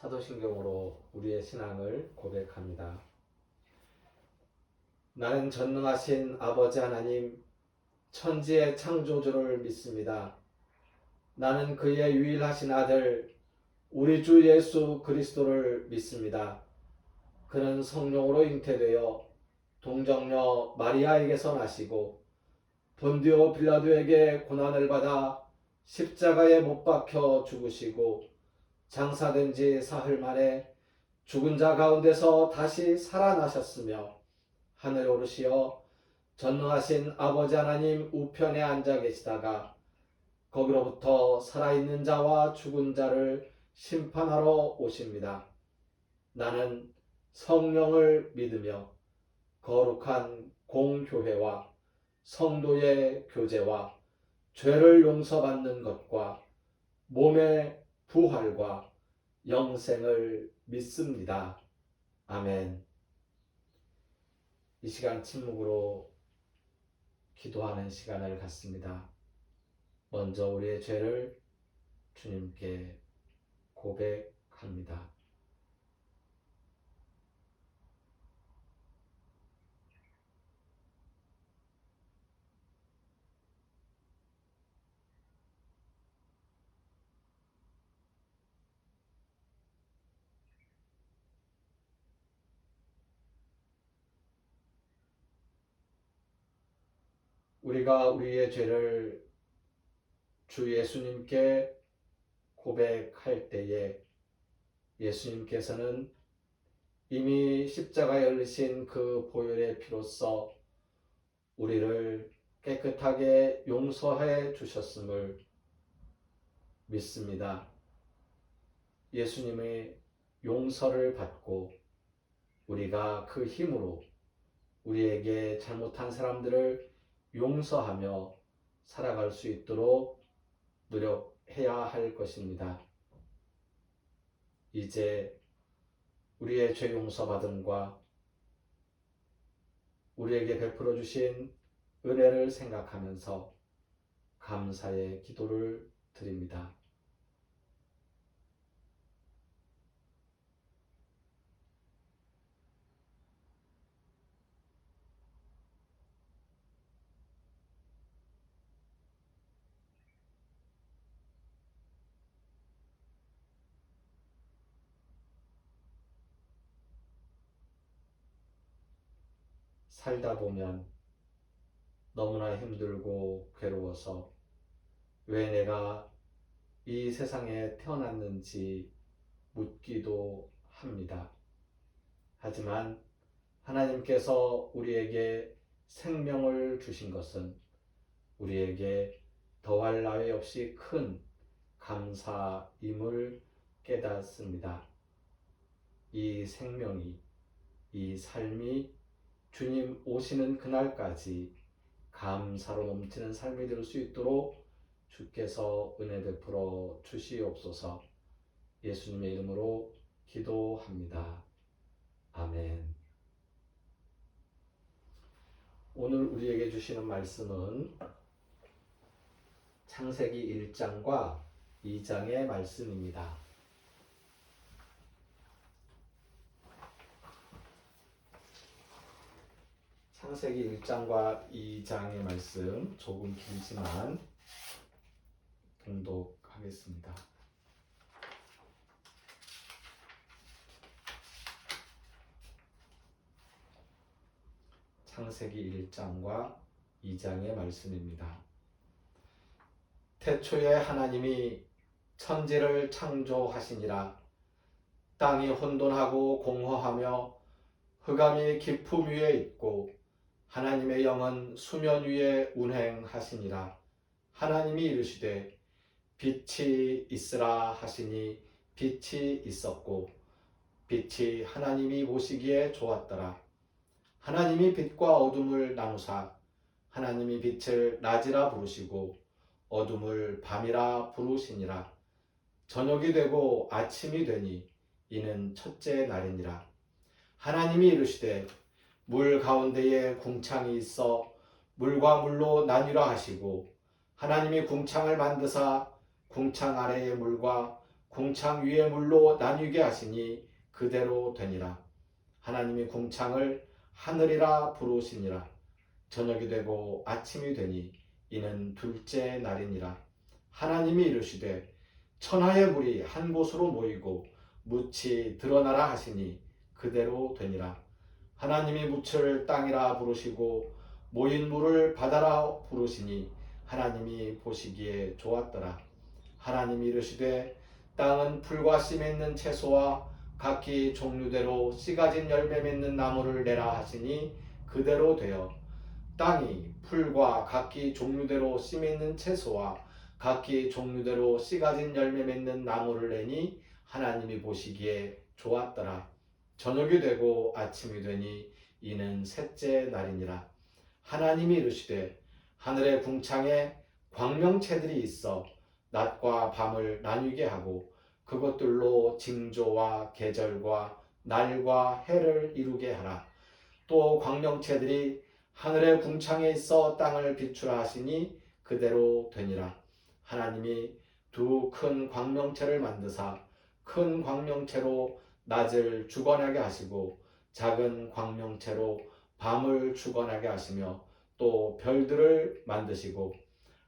사도신경으로 우리의 신앙을 고백합니다. 나는 전능하신 아버지 하나님, 천지의 창조주를 믿습니다. 나는 그의 유일하신 아들, 우리 주 예수 그리스도를 믿습니다. 그는 성령으로 잉태되어 동정녀 마리아에게서 나시고 본디오 빌라도에게 고난을 받아 십자가에 못 박혀 죽으시고 장사된 지 사흘 만에 죽은 자 가운데서 다시 살아나셨으며 하늘에 오르시어 전능하신 아버지 하나님 우편에 앉아 계시다가 거기로부터 살아있는 자와 죽은 자를 심판하러 오십니다. 나는 성령을 믿으며 거룩한 공교회와 성도의 교제와 죄를 용서받는 것과 몸의 부활과 영생을 믿습니다. 아멘. 이 시간 침묵으로 기도하는 시간을 갖습니다. 먼저 우리의 죄를 주님께 고백합니다. 우리가 우리의 죄를 주 예수님께 고백할 때에 예수님께서는 이미 십자가에 흘리신 그 보혈의 피로써 우리를 깨끗하게 용서해 주셨음을 믿습니다. 예수님의 용서를 받고 우리가 그 힘으로 우리에게 잘못한 사람들을 용서하며 살아갈 수 있도록 노력해야 할 것입니다. 이제 우리의 죄 용서받음과 우리에게 베풀어 주신 은혜를 생각하면서 감사의 기도를 드립니다. 살다 보면 너무나 힘들고 괴로워서 왜 내가 이 세상에 태어났는지 묻기도 합니다. 하지만 하나님께서 우리에게 생명을 주신 것은 우리에게 더할 나위 없이 큰 감사임을 깨닫습니다. 이 생명이, 이 삶이 주님 오시는 그날까지 감사로 넘치는 삶이 될 수 있도록 주께서 은혜 베풀어 주시옵소서. 예수님의 이름으로 기도합니다. 아멘. 오늘 우리에게 주시는 말씀은 창세기 1장과 2장의 말씀입니다. 창세기 1장과 2장의 말씀 조금 길지만 봉독하겠습니다. 창세기 1장과 2장의 말씀입니다. 태초에 하나님이 천지를 창조하시니라. 땅이 혼돈하고 공허하며 흑암이 깊음 위에 있고 하나님의 영은 수면 위에 운행하시니라. 하나님이 이르시되 빛이 있으라 하시니 빛이 있었고 빛이 하나님이 보시기에 좋았더라. 하나님이 빛과 어둠을 나누사 하나님이 빛을 낮이라 부르시고 어둠을 밤이라 부르시니라. 저녁이 되고 아침이 되니 이는 첫째 날이니라. 하나님이 이르시되 물 가운데에 궁창이 있어 물과 물로 나뉘라 하시고 하나님이 궁창을 만드사 궁창 아래의 물과 궁창 위의 물로 나뉘게 하시니 그대로 되니라. 하나님이 궁창을 하늘이라 부르시니라. 저녁이 되고 아침이 되니 이는 둘째 날이니라. 하나님이 이르시되 천하의 물이 한 곳으로 모이고 묻이 드러나라 하시니 그대로 되니라. 하나님이 묻을 땅이라 부르시고 모인 물을 바다라 부르시니 하나님이 보시기에 좋았더라. 하나님이 이르시되 땅은 풀과 씨 맺는 채소와 각기 종류대로 씨 가진 열매 맺는 나무를 내라 하시니 그대로 되어 땅이 풀과 각기 종류대로 씨 맺는 채소와 각기 종류대로 씨 가진 열매 맺는 나무를 내니 하나님이 보시기에 좋았더라. 저녁이 되고 아침이 되니 이는 셋째 날이니라. 하나님이 이르시되 하늘의 궁창에 광명체들이 있어 낮과 밤을 나뉘게 하고 그것들로 징조와 계절과 날과 해를 이루게 하라. 또 광명체들이 하늘의 궁창에 있어 땅을 비추라 하시니 그대로 되니라. 하나님이 두 큰 광명체를 만드사 큰 광명체로 낮을 주관하게 하시고 작은 광명체로 밤을 주관하게 하시며 또 별들을 만드시고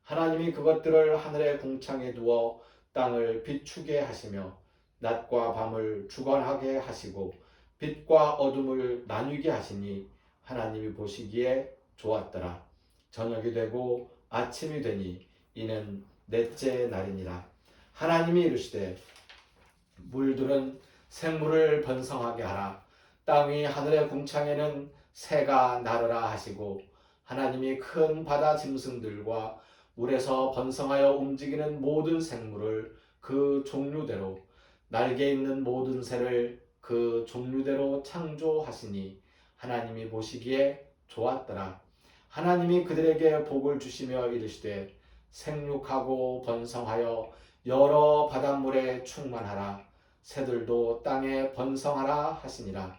하나님이 그것들을 하늘의 궁창에 두어 땅을 비추게 하시며 낮과 밤을 주관하게 하시고 빛과 어둠을 나뉘게 하시니 하나님이 보시기에 좋았더라. 저녁이 되고 아침이 되니 이는 넷째 날이니라. 하나님이 이르시되 물들은 생물을 번성하게 하라. 땅 위 하늘의 궁창에는 새가 나르라 하시고 하나님이 큰 바다 짐승들과 물에서 번성하여 움직이는 모든 생물을 그 종류대로 날개 있는 모든 새를 그 종류대로 창조하시니 하나님이 보시기에 좋았더라. 하나님이 그들에게 복을 주시며 이르시되 생육하고 번성하여 여러 바닷물에 충만하라. 새들도 땅에 번성하라 하시니라.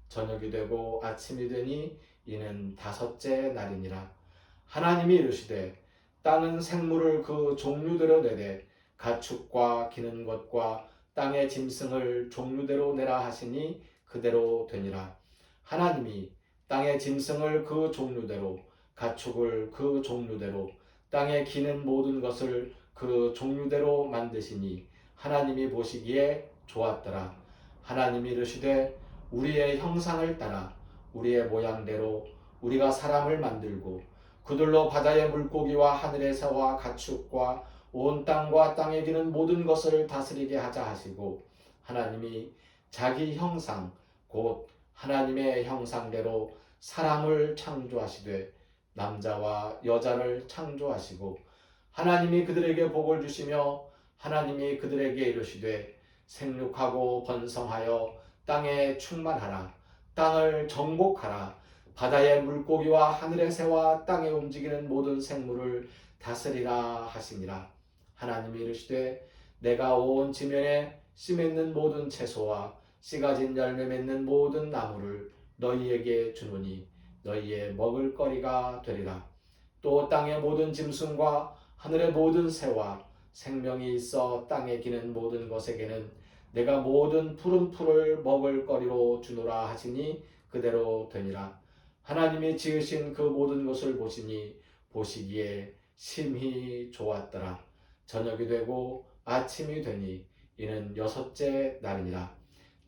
저녁이 되고 아침이 되니 이는 다섯째 날이니라. 하나님이 이르시되 땅은 생물을 그 종류대로 내되 가축과 기는 것과 땅의 짐승을 종류대로 내라 하시니 그대로 되니라. 하나님이 땅의 짐승을 그 종류대로 가축을 그 종류대로 땅에 기는 모든 것을 그 종류대로 만드시니 하나님이 보시기에 좋았더라. 하나님이 이르시되 우리의 형상을 따라 우리의 모양대로 우리가 사람을 만들고 그들로 바다의 물고기와 하늘의 새와 가축과 온 땅과 땅에 기는 모든 것을 다스리게 하자 하시고 하나님이 자기 형상 곧 하나님의 형상대로 사람을 창조하시되 남자와 여자를 창조하시고 하나님이 그들에게 복을 주시며 하나님이 그들에게 이르시되 생육하고 번성하여 땅에 충만하라. 땅을 정복하라. 바다의 물고기와 하늘의 새와 땅에 움직이는 모든 생물을 다스리라 하시니라. 하나님이 이르시되 내가 온 지면에 씨 맺는 모든 채소와 씨 가진 열매 맺는 모든 나무를 너희에게 주노니 너희의 먹을 거리가 되리라. 또 땅의 모든 짐승과 하늘의 모든 새와 생명이 있어 땅에 기는 모든 것에게는 내가 모든 푸른 풀을 먹을 거리로 주노라 하시니 그대로 되니라. 하나님이 지으신 그 모든 것을 보시니 보시기에 심히 좋았더라. 저녁이 되고 아침이 되니 이는 여섯째 날이니라.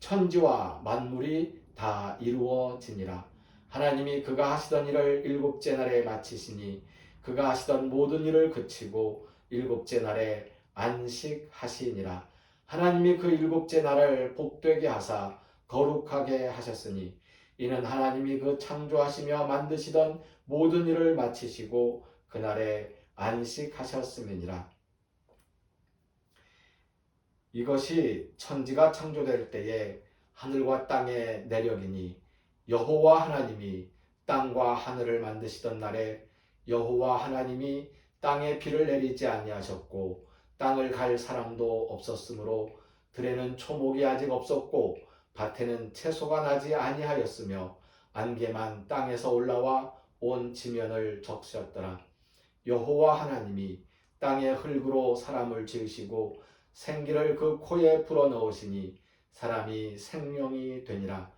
천지와 만물이 다 이루어지니라. 하나님이 그가 하시던 일을 일곱째 날에 마치시니 그가 하시던 모든 일을 그치고 일곱째 날에 안식하시니라. 하나님이 그 일곱째 날을 복되게 하사 거룩하게 하셨으니 이는 하나님이 그 창조하시며 만드시던 모든 일을 마치시고 그날에 안식하셨음이니라. 이것이 천지가 창조될 때에 하늘과 땅의 내력이니 여호와 하나님이 땅과 하늘을 만드시던 날에 여호와 하나님이 땅에 비를 내리지 아니하셨고 땅을 갈 사람도 없었으므로 들에는 초목이 아직 없었고 밭에는 채소가 나지 아니하였으며 안개만 땅에서 올라와 온 지면을 적셨더라. 여호와 하나님이 땅의 흙으로 사람을 지으시고 생기를 그 코에 불어넣으시니 사람이 생명이 되니라.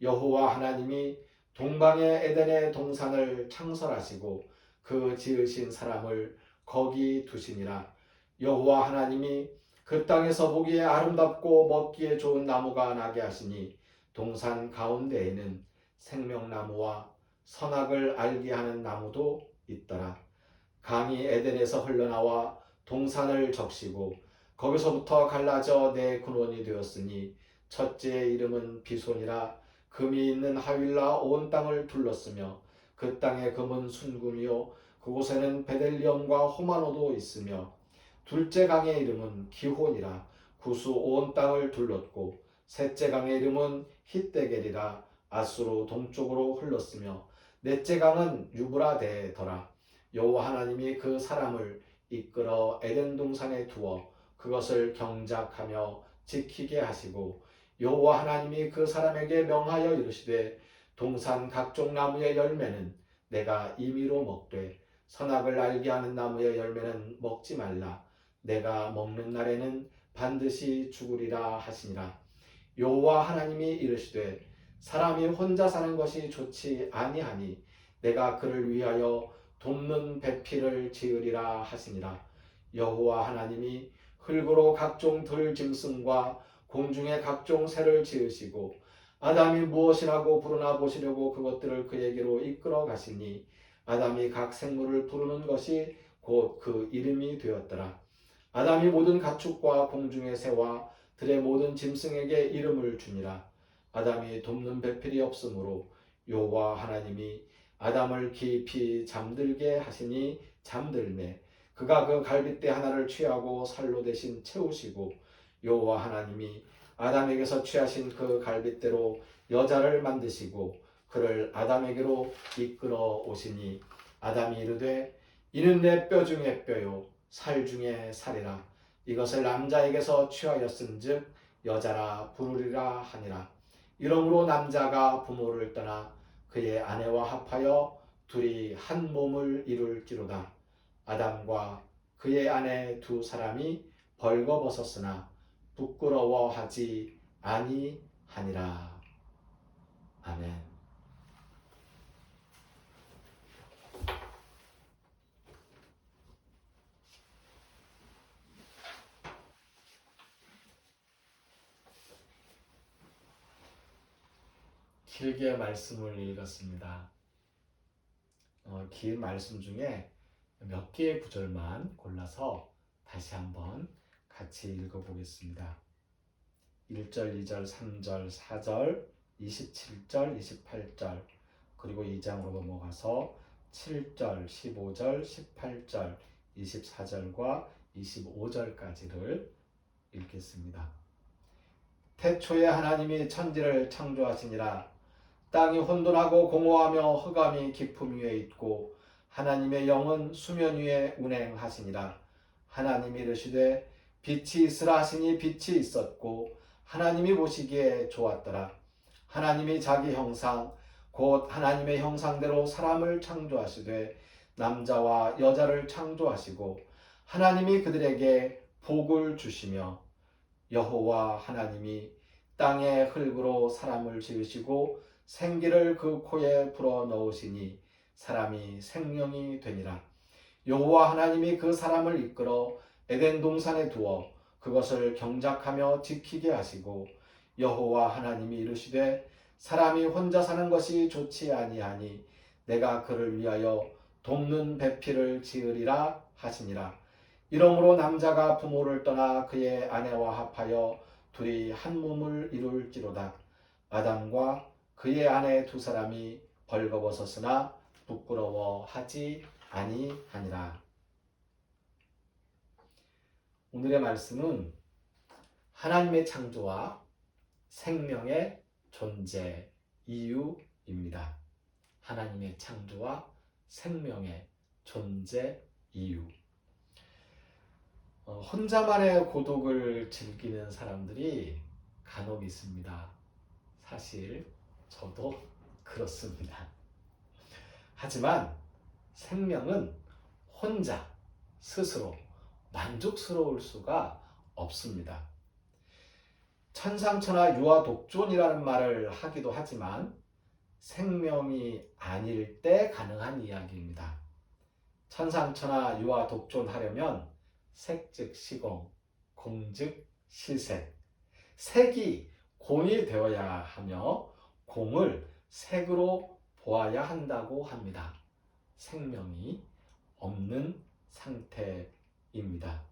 여호와 하나님이 동방의 에덴의 동산을 창설하시고 그 지으신 사람을 거기 두시니라. 여호와 하나님이 그 땅에서 보기에 아름답고 먹기에 좋은 나무가 나게 하시니 동산 가운데에는 생명나무와 선악을 알게 하는 나무도 있더라. 강이 에덴에서 흘러나와 동산을 적시고 거기서부터 갈라져 내 근원이 되었으니 첫째의 이름은 비손이라. 금이 있는 하윌라 온 땅을 둘렀으며 그 땅의 금은 순금이요 그곳에는 베델리엄과 호마노도 있으며 둘째 강의 이름은 기혼이라. 구수 온 땅을 둘렀고 셋째 강의 이름은 hit데겔이라. 아수로 동쪽으로 흘렀으며 넷째 강은 유브라데더라. 여호와 하나님이 그 사람을 이끌어 에덴 동산에 두어 그것을 경작하며 지키게 하시고 여호와 하나님이 그 사람에게 명하여 이르시되 동산 각종 나무의 열매는 내가 임의로 먹되 선악을 알게 하는 나무의 열매는 먹지 말라. 내가 먹는 날에는 반드시 죽으리라 하시니라. 여호와 하나님이 이르시되 사람이 혼자 사는 것이 좋지 아니하니 내가 그를 위하여 돕는 배필을 지으리라 하시니라. 여호와 하나님이 흙으로 각종 들짐승과 공중의 각종 새를 지으시고 아담이 무엇이라고 부르나 보시려고 그것들을 그에게로 이끌어 가시니 아담이 각 생물을 부르는 것이 곧 그 이름이 되었더라. 아담이 모든 가축과 공중의 새와 들의 모든 짐승에게 이름을 주니라. 아담이 돕는 배필이 없으므로 여호와 하나님이 아담을 깊이 잠들게 하시니 잠들매 그가 그 갈빗대 하나를 취하고 살로 대신 채우시고 여호와 하나님이 아담에게서 취하신 그 갈빗대로 여자를 만드시고 그를 아담에게로 이끌어 오시니 아담이 이르되 이는 내 뼈 중에 뼈요 살 중에 살이라. 이것을 남자에게서 취하였은즉 여자라 부르리라 하니라. 이러므로 남자가 부모를 떠나 그의 아내와 합하여 둘이 한 몸을 이룰지로다. 아담과 그의 아내 두 사람이 벌거벗었으나 부끄러워하지 아니하니라. 아멘. 길게 말씀을 읽었습니다. 긴 말씀 중에 몇 개의 구절만 골라서 다시 한번 같이 읽어보겠습니다. 1절, 2절, 3절, 4절, 27절, 28절, 그리고 2장으로 넘어가서 7절, 15절, 18절, 24절과 25절까지를 읽겠습니다. 태초에 하나님이 천지를 창조하시니라. 땅이 혼돈하고 공허하며 흑암이 깊음 위에 있고 하나님의 영은 수면 위에 운행하시니라. 하나님이 이르시되 빛이 있으라 하시니 빛이 있었고 하나님이 보시기에 좋았더라. 하나님이 자기 형상 곧 하나님의 형상대로 사람을 창조하시되 남자와 여자를 창조하시고 하나님이 그들에게 복을 주시며 여호와 하나님이 땅의 흙으로 사람을 지으시고 생기를 그 코에 불어 넣으시니 사람이 생명이 되니라. 여호와 하나님이 그 사람을 이끌어 에덴 동산에 두어 그것을 경작하며 지키게 하시고 여호와 하나님이 이르시되 사람이 혼자 사는 것이 좋지 아니하니 내가 그를 위하여 돕는 배필을 지으리라 하시니라. 이러므로 남자가 부모를 떠나 그의 아내와 합하여 둘이 한 몸을 이룰지로다. 아담과 그의 아내 두 사람이 벌거벗었으나 부끄러워하지 아니하니라. 오늘의 말씀은 하나님의 창조와 생명의 존재 이유입니다. 하나님의 창조와 생명의 존재 이유. 혼자만의 고독을 즐기는 사람들이 간혹 있습니다. 사실 저도 그렇습니다. 하지만 생명은 혼자 스스로 만족스러울 수가 없습니다. 천상천하 유아독존이라는 말을 하기도 하지만 생명이 아닐 때 가능한 이야기입니다. 천상천하 유아독존하려면 색즉 시공, 공즉 실색, 색이 공이 되어야 하며 공을 색으로 보아야 한다고 합니다. 생명이 없는 상태입니다.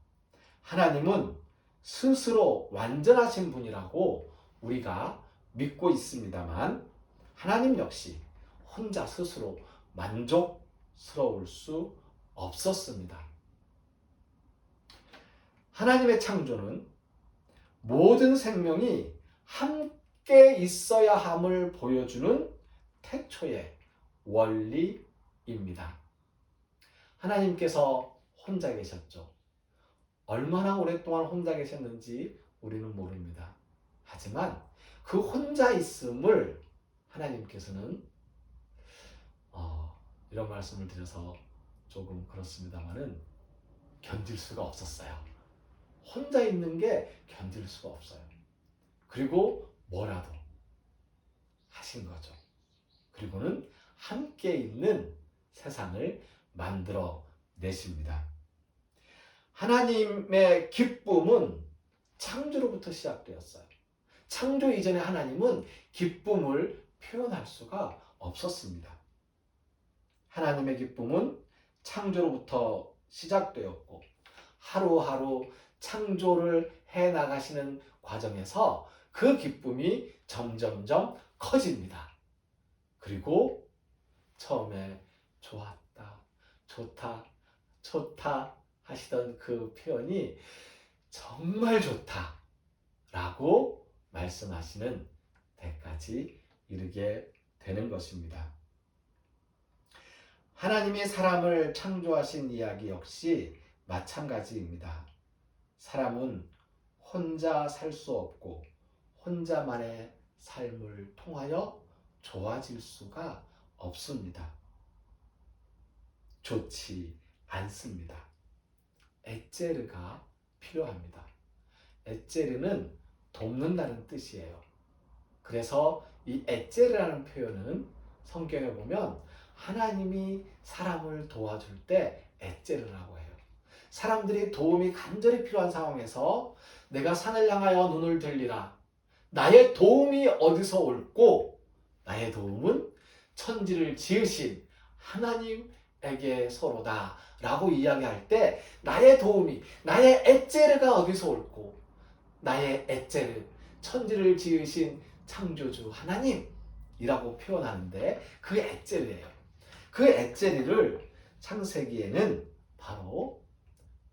하나님은 스스로 완전하신 분이라고 우리가 믿고 있습니다만 하나님 역시 혼자 스스로 만족스러울 수 없었습니다. 하나님의 창조는 모든 생명이 함께 있어야 함을 보여주는 태초의 원리입니다. 하나님께서 혼자 계셨죠. 얼마나 오랫동안 혼자 계셨는지 우리는 모릅니다. 하지만 그 혼자 있음을 하나님께서는 이런 말씀을 드려서 조금 그렇습니다만은 견딜 수가 없었어요. 혼자 있는 게 견딜 수가 없어요. 그리고 뭐라도 하신 거죠. 그리고는 함께 있는 세상을 만들어 내십니다. 하나님의 기쁨은 창조로부터 시작되었어요. 창조 이전에 하나님은 기쁨을 표현할 수가 없었습니다. 하나님의 기쁨은 창조로부터 시작되었고 하루하루 창조를 해나가시는 과정에서 그 기쁨이 점점점 커집니다. 그리고 처음에 좋았다, 좋다, 좋다 하시던 그 표현이 정말 좋다 라고 말씀하시는 데까지 이르게 되는 것입니다. 하나님이 사람을 창조하신 이야기 역시 마찬가지입니다. 사람은 혼자 살 수 없고 혼자만의 삶을 통하여 좋아질 수가 없습니다. 좋지 않습니다. 에제르가 필요합니다. 에제르는 돕는다는 뜻이에요. 그래서 이 에제르라는 표현은 성경에 보면 하나님이 사람을 도와줄 때 에제르라고 해요. 사람들이 도움이 간절히 필요한 상황에서 내가 산을 향하여 눈을 들리라. 나의 도움이 어디서 올꼬? 나의 도움은 천지를 지으신 하나님에게서로다 라고 이야기할 때 나의 도움이, 나의 에제르가 어디서 올꼬? 나의 에제르, 천지를 지으신 창조주 하나님이라고 표현하는데 그 에제르예요. 그 에제르를 창세기에는 바로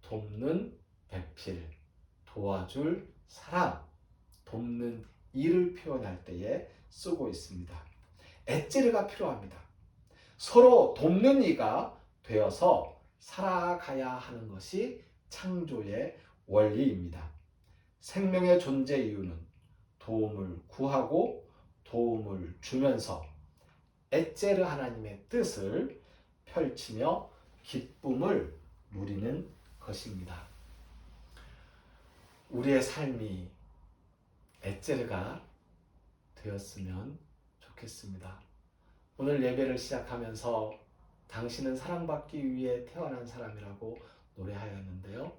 돕는 배필, 도와줄 사람, 돕는 일을 표현할 때에 쓰고 있습니다. 에제르가 필요합니다. 서로 돕는 이가 되어서 살아가야 하는 것이 창조의 원리입니다. 생명의 존재 이유는 도움을 구하고 도움을 주면서 에제르 하나님의 뜻을 펼치며 기쁨을 누리는 것입니다. 우리의 삶이 에제르가 되었으면 좋겠습니다. 오늘 예배를 시작하면서 당신은 사랑받기 위해 태어난 사람이라고 노래하였는데요.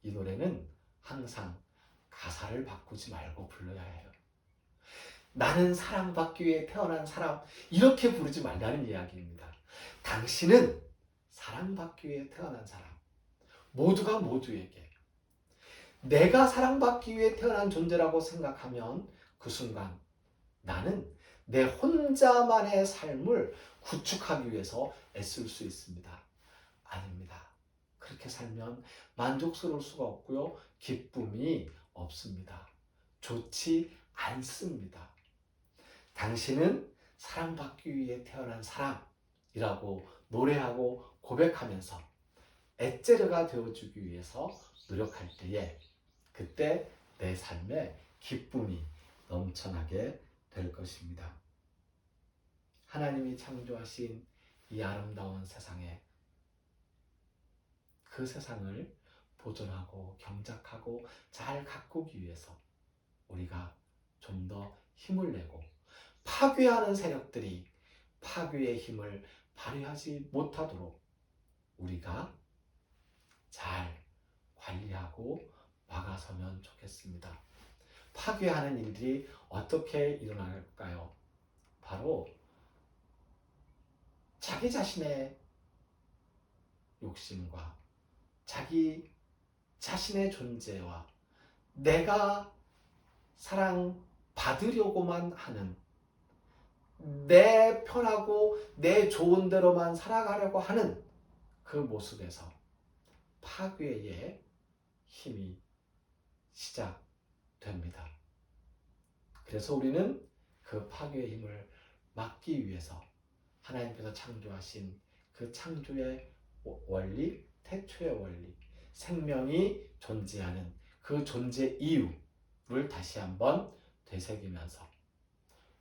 이 노래는 항상 가사를 바꾸지 말고 불러야 해요. 나는 사랑받기 위해 태어난 사람, 이렇게 부르지 말라는 이야기입니다. 당신은 사랑받기 위해 태어난 사람, 모두가 모두에게 내가 사랑받기 위해 태어난 존재라고 생각하면 그 순간 나는 내 혼자만의 삶을 구축하기 위해서 애쓸 수 있습니다. 아닙니다. 그렇게 살면 만족스러울 수가 없고요. 기쁨이 없습니다. 좋지 않습니다. 당신은 사랑받기 위해 태어난 사람이라고 노래하고 고백하면서 에제르가 되어주기 위해서 노력할 때에 그때 내 삶에 기쁨이 넘쳐나게 될 것입니다. 하나님이 창조하신 이 아름다운 세상에 그 세상을 보존하고 경작하고 잘 가꾸기 위해서 우리가 좀 더 힘을 내고, 파괴하는 세력들이 파괴의 힘을 발휘하지 못하도록 우리가 잘 관리하고 막아서면 좋겠습니다. 파괴하는 일들이 어떻게 일어날까요? 바로 자기 자신의 욕심과 자기 자신의 존재와 내가 사랑받으려고만 하는, 내 편하고 내 좋은 대로만 살아가려고 하는 그 모습에서 파괴의 힘이 시작됩니다. 그래서 우리는 그 파괴의 힘을 막기 위해서 하나님께서 창조하신 그 창조의 원리, 태초의 원리, 생명이 존재하는 그 존재 이유를 다시 한번 되새기면서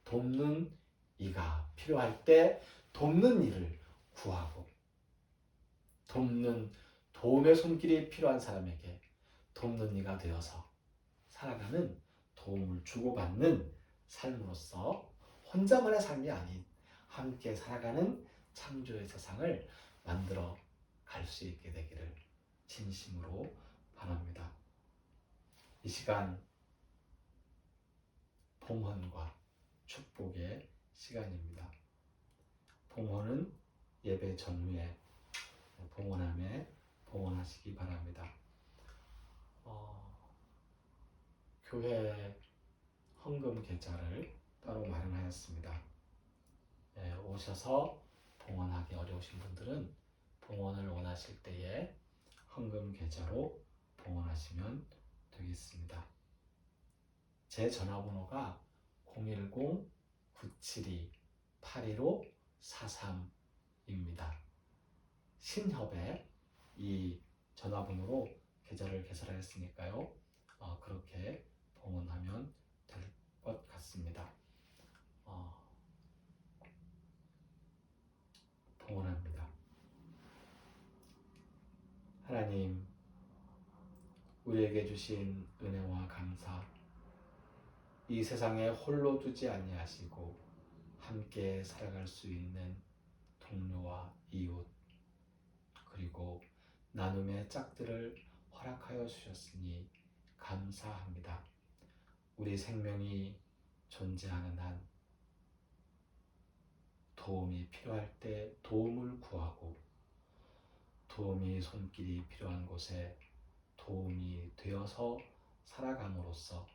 돕는 이가 필요할 때 돕는 이를 구하고, 도움의 손길이 필요한 사람에게 돕는 이가 되어서 살아가는, 도움을 주고받는 삶으로서 혼자만의 삶이 아닌 함께 살아가는 창조의 세상을 만들어 갈 수 있게 되기를 진심으로 바랍니다. 이 시간 봉헌과 축복의 시간입니다. 봉헌은 예배 전후에 봉헌함에 봉헌하시기 바랍니다. 교회 헌금 계좌를 따로 마련하였습니다. 오셔서 봉헌하기 어려우신 분들은 봉헌을 원하실 때에 헌금 계좌로 봉헌하시면 되겠습니다. 제 전화번호가 010-972-815-43입니다. 신협에 이 전화번호로 계좌를 개설하였으니까요. 그렇게 봉헌하면 될 것 같습니다. 봉헌합니다. 하나님, 우리에게 주신 은혜와 감사, 이 세상에 홀로 두지 아니하시고 함께 살아갈 수 있는 동료와 이웃, 그리고 나눔의 짝들을 허락하여 주셨으니 감사합니다. 우리 생명이 존재하는 한 도움이 필요할 때 도움을 구하고, 도움이 손길이 필요한 곳에 도움이 되어서 살아감으로써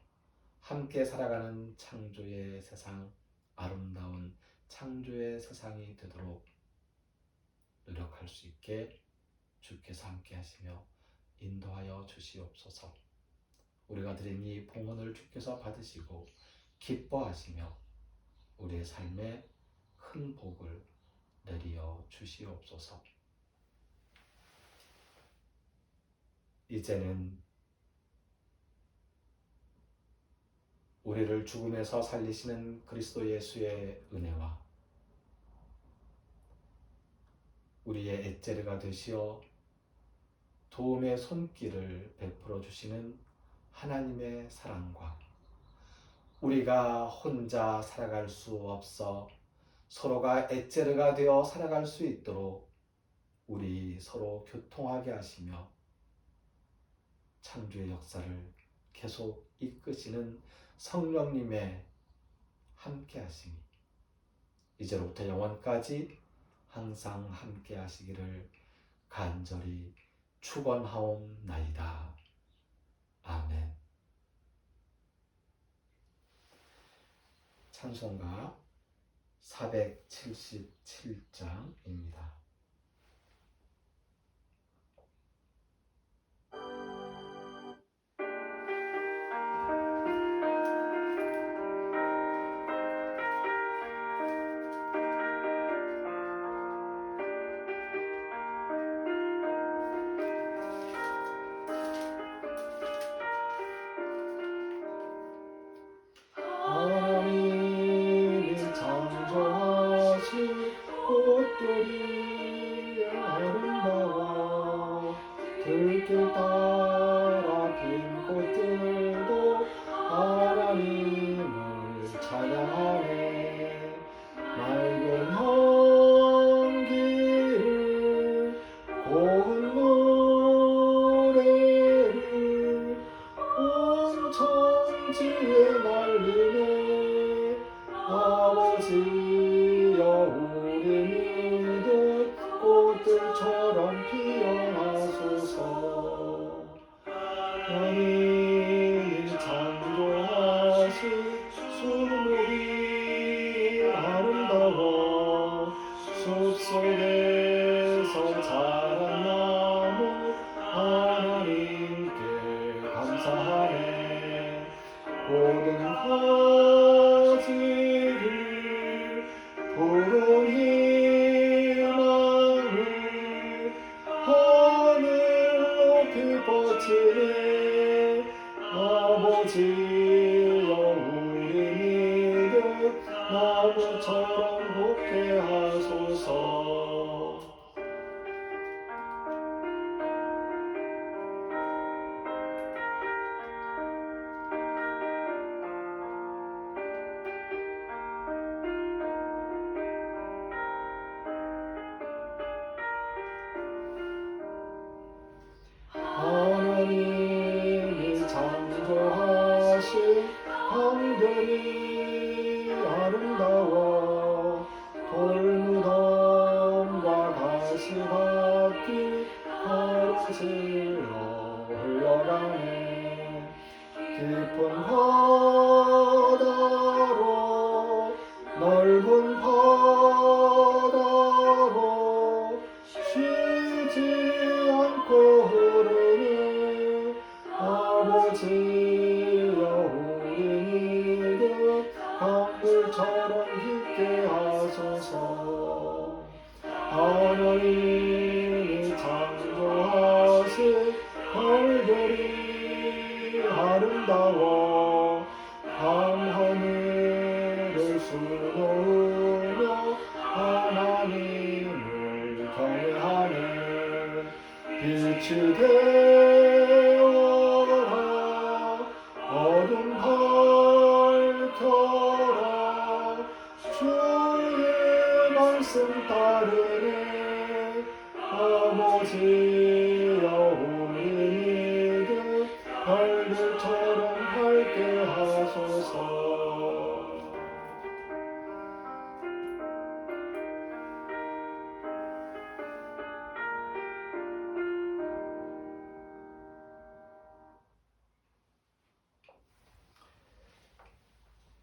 함께 살아가는 창조의 세상, 아름다운 창조의 세상이 되도록 노력할 수 있게 주께서 함께 하시며 인도하여 주시옵소서. 우리가 드린 이 봉헌을 주께서 받으시고 기뻐하시며 우리의 삶에 큰 복을 내리어 주시옵소서. 이제는 우리를 죽음에서 살리시는 그리스도 예수의 은혜와 우리의 엣제르가 되시어 도움의 손길을 베풀어 주시는 하나님의 사랑과 우리가 혼자 살아갈 수 없어 서로가 엣제르가 되어 살아갈 수 있도록 우리 서로 교통하게 하시며 창조의 역사를 계속 이끄시는 성령님의 함께 하심이 이제로부터 영원까지 항상 함께 하시기를 간절히 축원하옵나이다. 아멘. 찬송가 477장입니다. 하나님이 창조하신 꽃들이 속에서 자란 나무 하나님께 감사하네. 모든 가지를 푸른 희망을 하늘 높이 뻗치네. 아버지여 우리 믿음 나무처럼 곱게 하소서. 하나님이 창조하신 강들이 아름다워 돌무덤과 가시밭이 가로질러 흘러가네. 깊은 바다로 넓은 바다로 쉬지 않고 흐르는 아버지여 우리 믿음 강물처럼 깊게 하소서. 하나님이 창조하신 별들이 아름다워 밤하늘을 수놓으며 하나님을 경외하네. 빛이 되어라 어둠 밝혀라 주의 말씀 따르네. 아버지여 우리 믿음 별들처럼 밝게 하소서.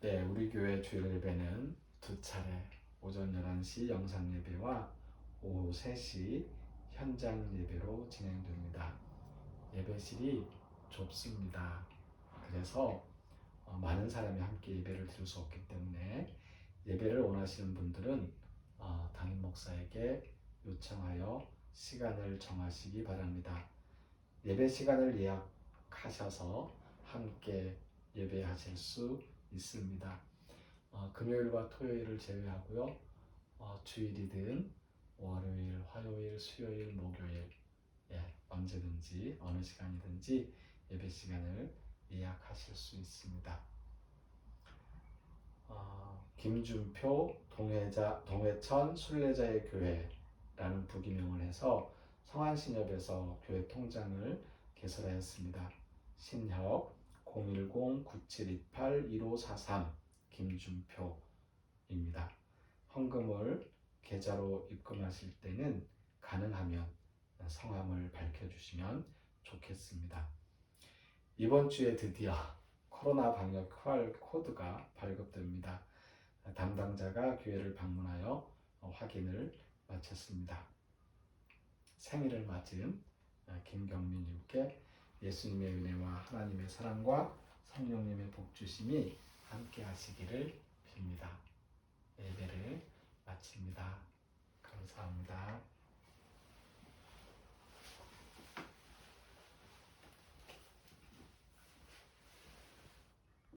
네, 우리 교회 주일 예배는 두 차례 오전 11시 영상 예배와 오후 3시 현장 예배로 진행됩니다. 예배실이 좁습니다. 그래서 많은 사람이 함께 예배를 드릴 수 없기 때문에 예배를 원하시는 분들은 담임 목사에게 요청하여 시간을 정하시기 바랍니다. 예배 시간을 예약하셔서 함께 예배하실 수 있습니다. 금요일과 토요일을 제외하고요. 주일이든 월요일, 화요일, 수요일, 목요일 언제든지 어느 시간이든지 예배 시간을 예약하실 수 있습니다. 김준표 동해천 순례자의 교회라는 부기명을 해서 성안신협에서 교회 통장을 개설하였습니다. 신협 010-9728-1543 김준표입니다. 헌금을 계좌로 입금하실 때는 가능하면 성함을 밝혀주시면 좋겠습니다. 이번 주에 드디어 코로나 방역 QR 코드가 발급됩니다. 담당자가 교회를 방문하여 확인을 마쳤습니다. 생일을 맞은 김경민님께 예수님의 은혜와 하나님의 사랑과 성령님의 복주심이 함께 하시기를 빕니다. 예배를 마칩니다. 감사합니다.